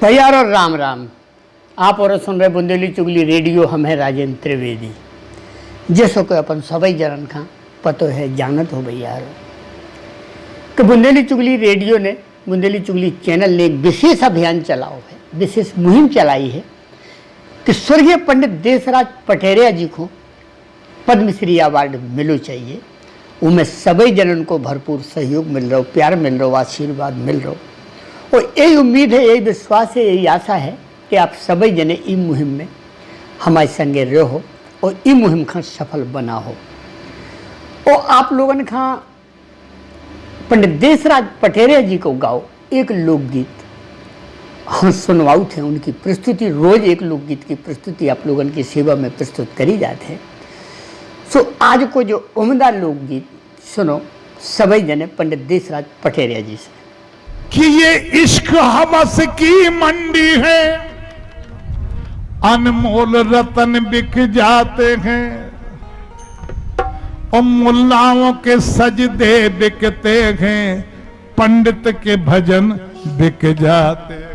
भैया और राम राम। आप और सुन रहे बुंदेली चुगली रेडियो। हम है राजेंद्र त्रिवेदी। जैसो को अपन सभी जनन का पतो है जानत हो भैया कि बुंदेली चुगली रेडियो ने बुंदेली चुगली चैनल ने एक विशेष अभियान चलाओ है, विशेष मुहिम चलाई है कि स्वर्गीय पंडित देशराज पटेरिया जी को पद्मश्री अवार्ड मिलो चाहिए। उनमें सभी जनन को भरपूर सहयोग मिल रहा हो, प्यार मिल रहा हो, आशीर्वाद मिल रहा हो। और यही उम्मीद है, यही विश्वास है, यही आशा है कि आप सभी जने इस मुहिम में हमारे संगे रहो और इस मुहिम का सफल बना हो। और आप लोगन का पंडित देशराज पटेरिया जी को गाओ एक लोकगीत हम सुनवाऊ थे। उनकी प्रस्तुति रोज एक लोकगीत की प्रस्तुति आप लोगन की सेवा में प्रस्तुत करी जाते हैं। सो आज को जो उम्दा लोकगीत सुनो सभी जने पंडित देशराज पटेरिया जी से कि ये इश्क हवस की मंडी है, अनमोल रतन बिक जाते हैं और मुल्लाओं के सजदे बिकते हैं, पंडित के भजन बिक जाते हैं।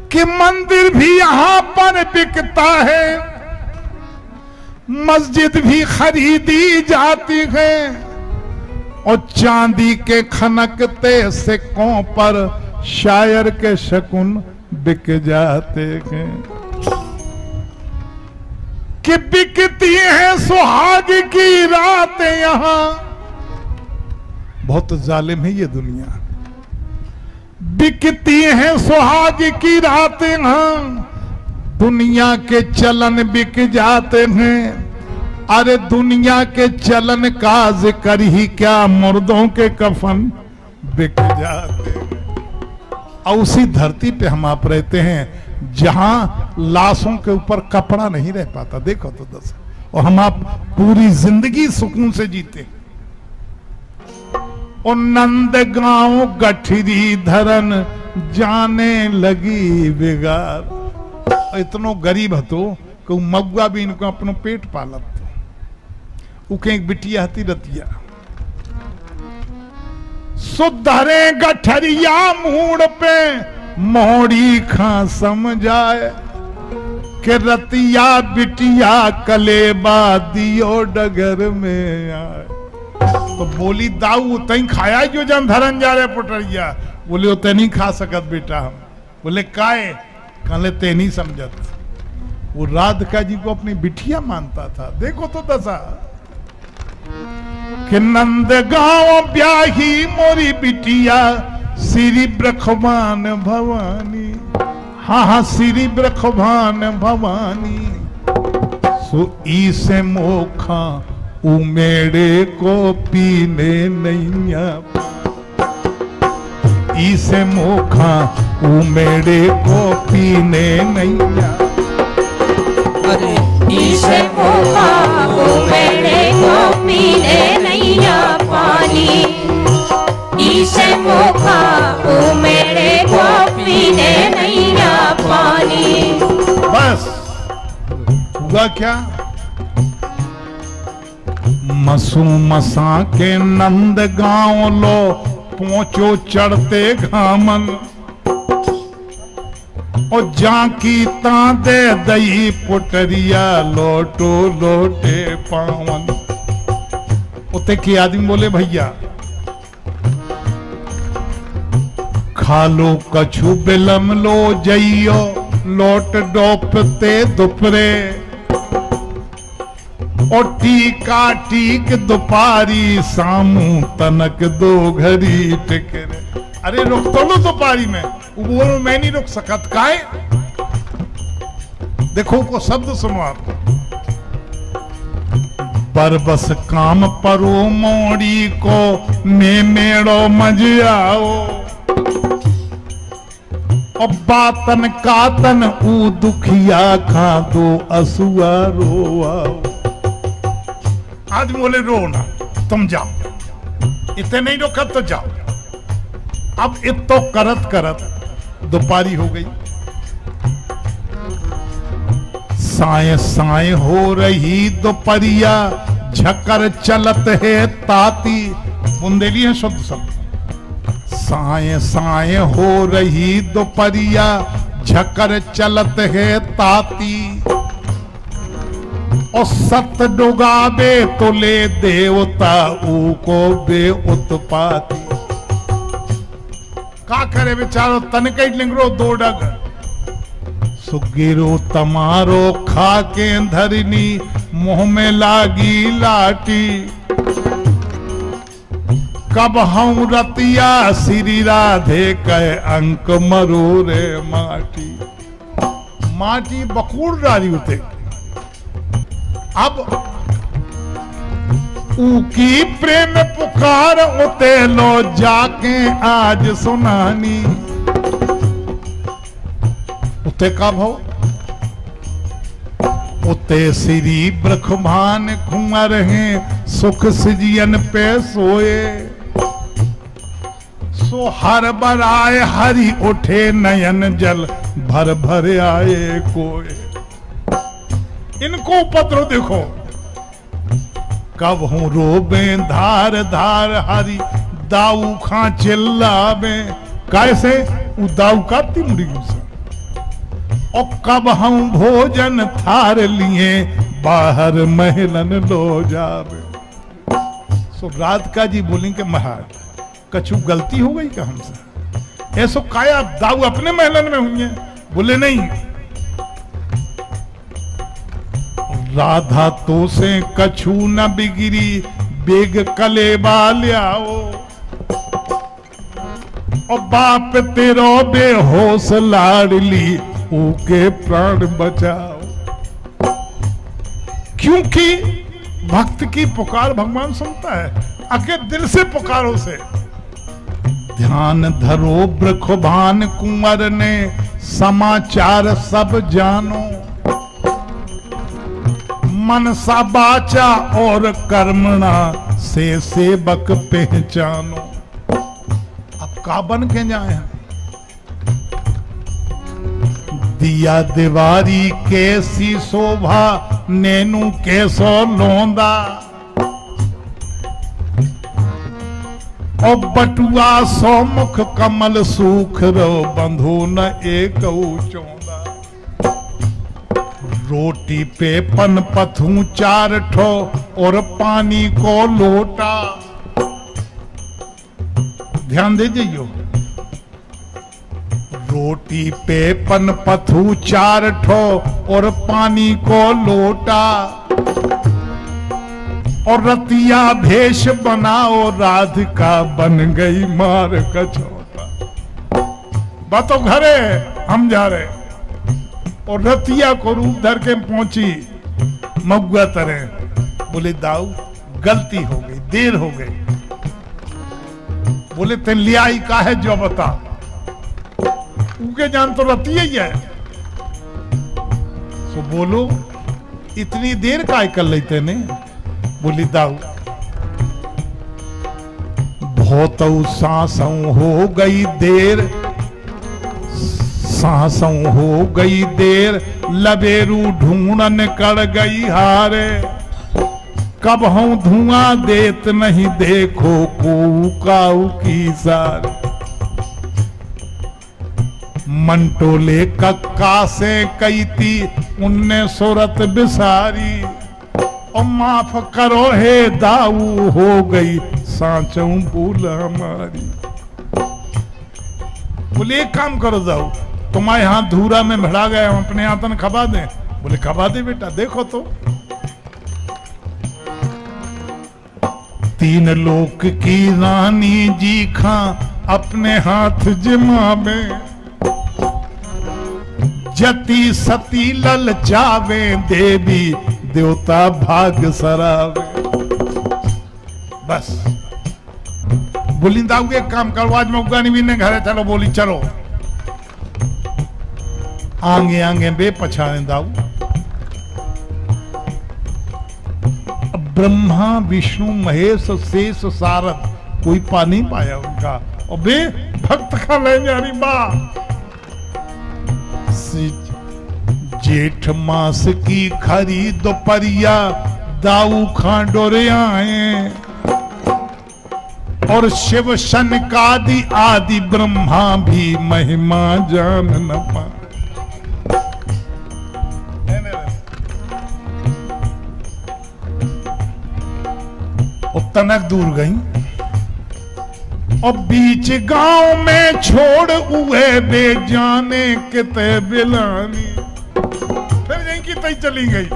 कि मंदिर भी यहां पर बिकता है, मस्जिद भी खरीदी जाती है और चांदी के खनकते सिक्कों पर शायर के शकुन बिक जाते हैं। कि बिकती है सुहाग की रातें यहां, बहुत जालिम है ये दुनिया। बिकती है सुहाग की रातें यहां, दुनिया के चलन बिक जाते हैं। अरे दुनिया के चलन का जिक्र ही क्या, मुर्दों के कफन बिक जाते। और उसी धरती पे हम आप रहते हैं जहां लाशों के ऊपर कपड़ा नहीं रह पाता। देखो तो दस, और हम आप पूरी जिंदगी सुकून से जीते। और नंदगांव गठरी धरन जाने लगी बिगाड़। इतनो गरीब हतो कि मगुआ भी इनको अपनो पेट पालत। उके एक बिटिया हती रतिया, सुधरे गठरिया मूड पे मोड़ी खा समझाए कि रतिया बिटिया कलेबा दियो डगर में आए। तो बोली दाऊ तई खाया जो जन धरन जा रहे पटरिया। बोले वो ते नहीं खा सकत बेटा हम। बोले काए? कहले ते नहीं समझत। वो राधिका जी को अपनी बिटिया मानता था। देखो तो दशा कि नंदगांव ब्याही मोरी बिटिया श्री ब्रखवान भवानी। हाँ हाँ श्री ब्रखवान भवानी। सो ई से मोखा उमेड़े को पीने नैया। ई से मोखा उमेड़े को पीने नैया। अरे ई से मोखा उमेड़े को पीने नैया पानी। ई से मोखा उमेड़े को पीने नैया पानी। बस हुआ क्या? मसू मसा के नंदगांव लो पहुंचो चढ़ते घामन। और जाकी तांदे दई पुटरिया लोटो लोटे पावन। उते के आदमी बोले भैया खा लो कछु बिलम लो जइयो लोट डोपते दुपरे। और टीका टीक दुपारी सामू तनक दो घड़ी टिकरे। अरे रुक तो लो दुपारी में। वो बोलो मैं नहीं रुक सकत काहे? देखो को शब्द सुनो आप। पर बस काम परो मोड़ी को ने मेड़ो मज आओ। और बातन कातन ऊ दुखिया खा दो असुआ रोआओ। आज बोले रो ना, तुम जाओ, इतने नहीं रोका तो जाओ। अब इतो करत करत दोपहरी हो गई, साए साए हो रही दोपहरिया, झकर चलत है ताती। बुंदेली है शुद्ध शब्द। साए साए हो रही दोपहरिया, झकर चलत है ताती। और सत डुगावे तो ले देवता, ऊ को बे उत्पाती। का करे बेचारो तन कई लिंगरो दो डग, सुगिरो तमारो खा के धरनी, मुंह में लागी लाटी। कब हम रतिया श्री राधे कहे अंक मरोरे माटी। माटी बकूड़ डाली उते। अब ऊकी प्रेम पुकार उते लो जाके आज सुनानी। उते कब हो उते श्री ब्रखमान कुंवर हैं, सुख सिजियन पे सोए। सो हर बराए हरि उठे नयन जल, भर भर आए कोए। इनको उपद्रव देखो, कब हूं रोबे धार धार हरि, दाऊ खां चिल्लावे। कैसे दाऊ का तिमड़ी से। और कब हम भोजन थार लिए, बाहर महलन लो जावे। सो रात का जी बोलेंगे महाराज कछु गलती हो गई क्या हमसे? ऐसो काया दाऊ अपने महलन में हुई है? बोले नहीं, राधा तो से कछु न बिगड़ी, बेग कलेबा ले आओ। और बाप तेरो बेहोश लाडली, ऊके प्राण बचाओ। क्योंकि भक्त की पुकार भगवान सुनता है, आके दिल से पुकारो से। ध्यान धरो ब्रखभान कुंवर ने, समाचार सब जानो। मन सा बाचा और कर्मणा, से सेवक पहचानो। अब का बन के जाए हैं? दिया दीवारी कैसी शोभा, नैनू कैसो लोंदा। और बटुआ सो मुख कमल सूख रो, बंधु न एक चौंदा। रोटी पे पन पथू 4 ठो, और पानी को लोटा। ध्यान दे जाइयो, रोटी पे पन पथू 4 ठो, और पानी को लोटा। और रतिया भेष बनाओ, राधिका बन गई मार कछोटा। बातो घरे हम जा रहे, और रतिया को रूप धर के पहुंची मगुआ तरह। बोले दाऊ गलती हो गई, देर हो गई। बोले तेन लिया ही का है जो बता। उनके जान तो रतिया ही है। तो बोलो इतनी देर का कर लेते ने? बोली दाऊ बहुत सांसों हो गई देर, सांसों हो गई देर, लबेरू ढूंढन कर गई हारे। कब हम धुआं देत नहीं देखो, को काऊ की सार। मंटोले कक्का से कई थी, उनने सूरत बिसारी। और माफ करो हे दाऊ, हो गई सांचों भूल हमारी। बोले एक काम करो दाऊ, तुम्हारे हाथ धूरा में भिड़ा गए, हम अपने हाथन खबा दें? बोले खबा दे बेटा, देखो तो। 3 लोक की रानी जी खां, अपने हाथ जिमा में। जति सती ललचावे, देवी देवता भाग सरावे। बस बोली दाऊ एक काम करो, आज मऊगानी भी ने घरे चलो। बोली चलो। आगे आगे बे पछाने दाऊ। ब्रह्मा विष्णु महेश शेष सारद कोई पा नहीं पाया उनका, और बे भक्त का ले जा रही बा। जेठ मास की खरी दोपहरिया दाऊ खांडोरे आए, और शिव शनकादि आदि ब्रह्मा भी महिमा जान न पा। और तनक दूर गई, और बीच गांव में छोड़ हुए बे जाने किते बिलानी। फिर यहीं तई चली गई,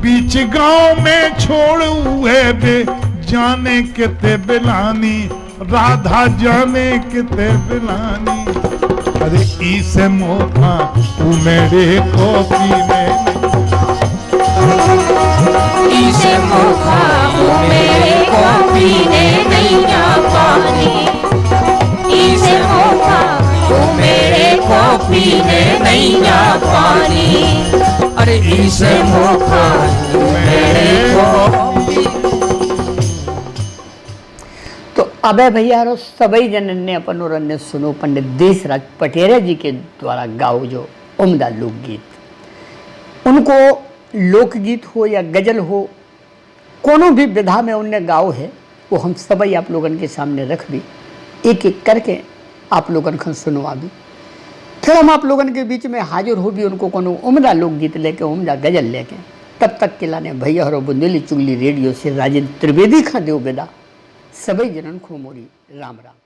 बीच गांव में छोड़ हुए बे जाने किते बिलानी, राधा जाने किते बिलानी। अरे इसे मौका तू मेरे को पीने, इसे मौका तू मेरे को पीने नहीं आ पानी, इसे मौका तू मेरे को पीने नहीं आ पानी। अरे इसे मौका तू मेरे को। तो अबे भैया रो सबई जनन ने अपन और अन्य सुनो पंडित देशराज पटेरे जी के द्वारा गाओ जो उम्दा लोकगीत। उनको लोकगीत हो या गजल हो, कोनो भी विधा में उनने गाओ है, वो हम सबई आप लोगन के सामने रख भी, एक एक करके आप लोगन को सुनवा भी। फिर हम आप लोगन के बीच में हाजिर हो भी उनको कोनो उम्दा लोकगीत लेके, उम्दा गजल लेके। तब तक के लाने भैया और बुंदेली चुगली रेडियो से राजेंद्र त्रिवेदी खा देव बेदा सबई जनन को मोरी राम राम।